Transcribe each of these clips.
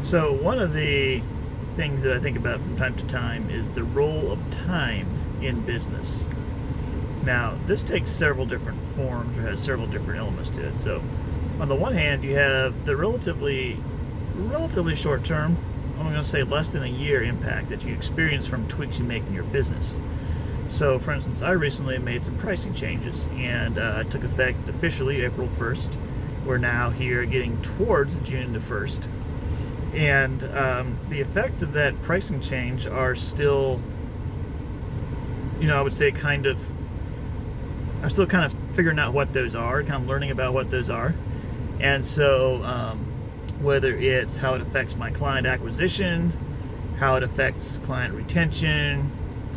So one of the things that I think about from time to time is the role of time in business. Now, this takes several different forms or has several different elements to it. So, on the one hand, you have the relatively short term, I'm going to say less than a year impact that you experience from tweaks you make in your business. So, for instance, I recently made some pricing changes and it took effect officially April 1st. We're now here getting towards June the 1st. And the effects of that pricing change are still, I would say I'm still kind of figuring out what those are, kind of learning about what those are. And so whether it's how it affects my client acquisition, how it affects client retention,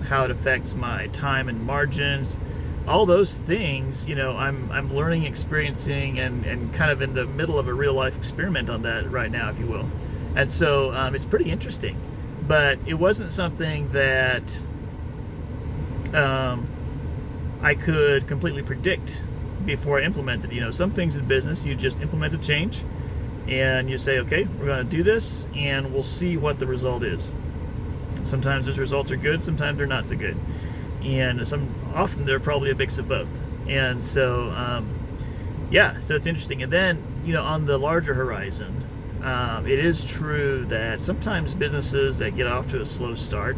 how it affects my time and margins, all those things, I'm learning, experiencing, and kind of in the middle of a real life experiment on that right now, if you will. And so it's pretty interesting, but it wasn't something that I could completely predict before I implemented. Some things in business, you just implement a change and you say, okay, we're going to do this and we'll see what the result is. Sometimes those results are good, sometimes they're not so good. And often they're probably a mix of both. And so, so it's interesting. And then, on the larger horizon, it is true that sometimes businesses that get off to a slow start,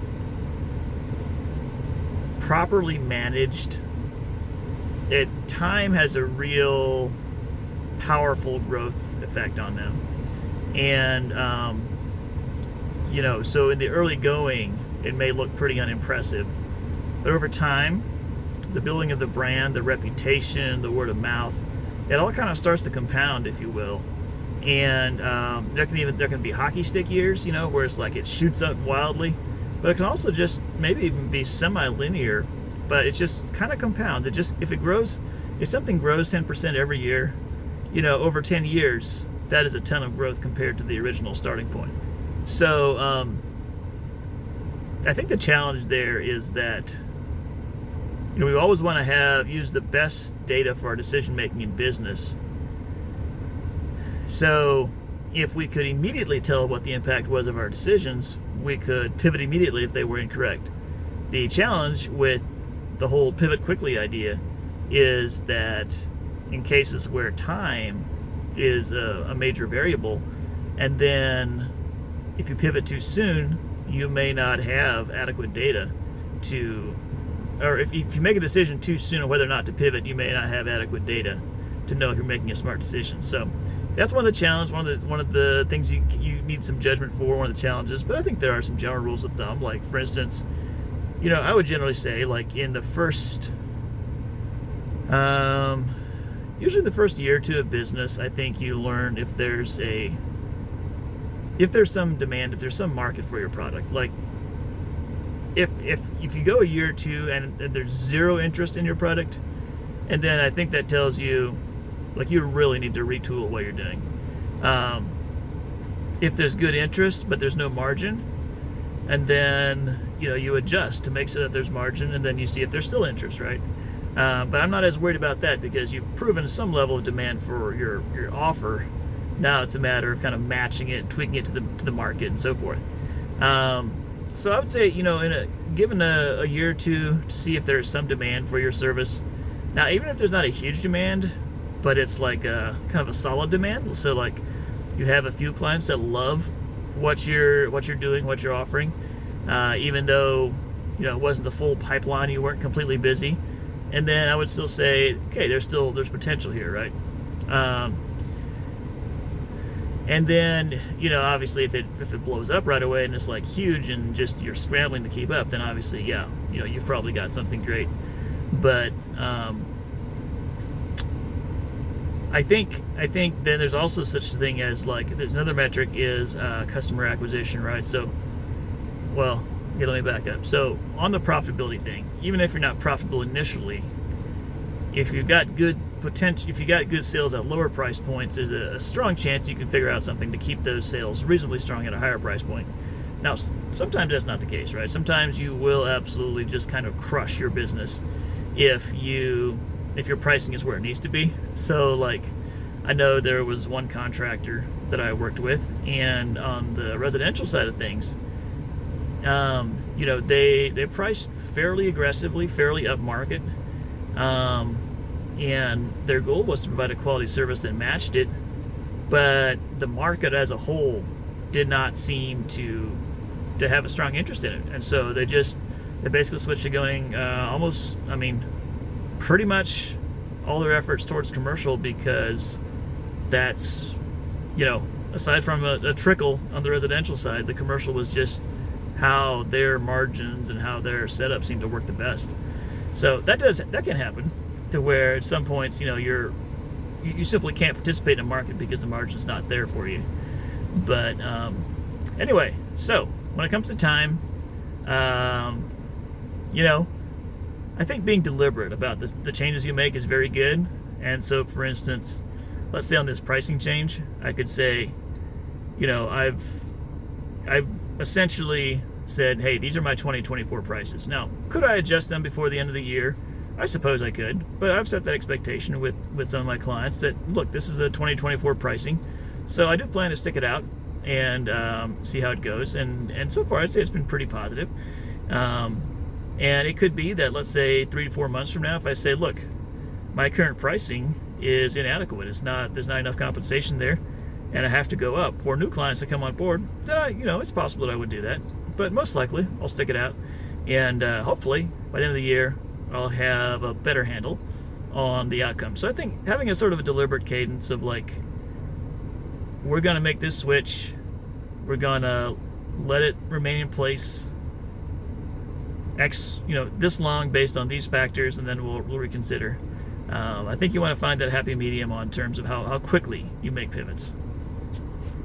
properly managed, time has a real powerful growth effect on them. And, so in the early going, it may look pretty unimpressive. But over time, the building of the brand, the reputation, the word of mouth, it all kind of starts to compound, if you will. And there can be hockey stick years, where it's like it shoots up wildly, but it can also just maybe even be semi-linear, but it just kind of compounds. If something grows 10% every year, over 10 years, that is a ton of growth compared to the original starting point. So I think the challenge there is that we always want to use the best data for our decision making in business. So if we could immediately tell what the impact was of our decisions, we could pivot immediately if they were incorrect. The challenge with the whole pivot quickly idea is that in cases where time is a major variable, and then if you pivot too soon, you may not have adequate data or if you make a decision too soon on whether or not to pivot, you may not have adequate data to know if you're making a smart decision. So that's one of the challenges, one of the things you need some judgment for, one of the challenges. But I think there are some general rules of thumb. Like, for instance, I would generally say, like, in the first, usually the first year or two of business, I think you learn if there's some demand, if there's some market for your product. Like, if you go a year or two and there's zero interest in your product, and then I think that tells you, like, you really need to retool what you're doing. If there's good interest but there's no margin, and then you adjust to make sure that there's margin, and then you see if there's still interest, right? But I'm not as worried about that because you've proven some level of demand for your offer. Now it's a matter of kind of matching it, tweaking it to the market, and so forth. So I would say, given a year or two to see if there's some demand for your service. Now, even if there's not a huge demand, but it's like a kind of a solid demand. So like you have a few clients that love what you're doing, what you're offering, even though it wasn't a full pipeline, you weren't completely busy. And then I would still say, okay, there's potential here, right? And then, obviously if it blows up right away and it's like huge and just you're scrambling to keep up, then obviously, you've probably got something great. But I think then there's also such a thing as, like, there's another metric is customer acquisition, right? So, well, okay, let me back up. So on the profitability thing, even if you're not profitable initially, if you've got good potential, if you got good sales at lower price points, there's a strong chance you can figure out something to keep those sales reasonably strong at a higher price point. Now, sometimes that's not the case, right? Sometimes you will absolutely just kind of crush your business if your pricing is where it needs to be. So, like, I know there was one contractor that I worked with, and on the residential side of things, they priced fairly aggressively, fairly upmarket, and their goal was to provide a quality service that matched it, but the market as a whole did not seem to have a strong interest in it, and so they basically switched to going pretty much all their efforts towards commercial, because that's, aside from a trickle on the residential side, the commercial was just how their margins and how their setup seemed to work the best. So that can happen, to where at some points, you simply can't participate in a market because the margin's not there for you. But anyway, so when it comes to time, I think being deliberate about the changes you make is very good. And so, for instance, let's say on this pricing change, I could say, I've essentially said, hey, these are my 2024 prices. Now, could I adjust them before the end of the year? I suppose I could, but I've set that expectation with some of my clients that, look, this is a 2024 pricing, so I do plan to stick it out and see how it goes. And so far, I'd say it's been pretty positive. And it could be that, let's say 3 to 4 months from now, if I say, look, my current pricing is inadequate, there's not enough compensation there, and I have to go up for new clients to come on board, then it's possible that I would do that. But most likely, I'll stick it out, and hopefully by the end of the year, I'll have a better handle on the outcome. So I think having a sort of a deliberate cadence of, like, we're going to make this switch, we're going to let it remain in place this long based on these factors, and then we'll reconsider. I think you want to find that happy medium on terms of how quickly you make pivots.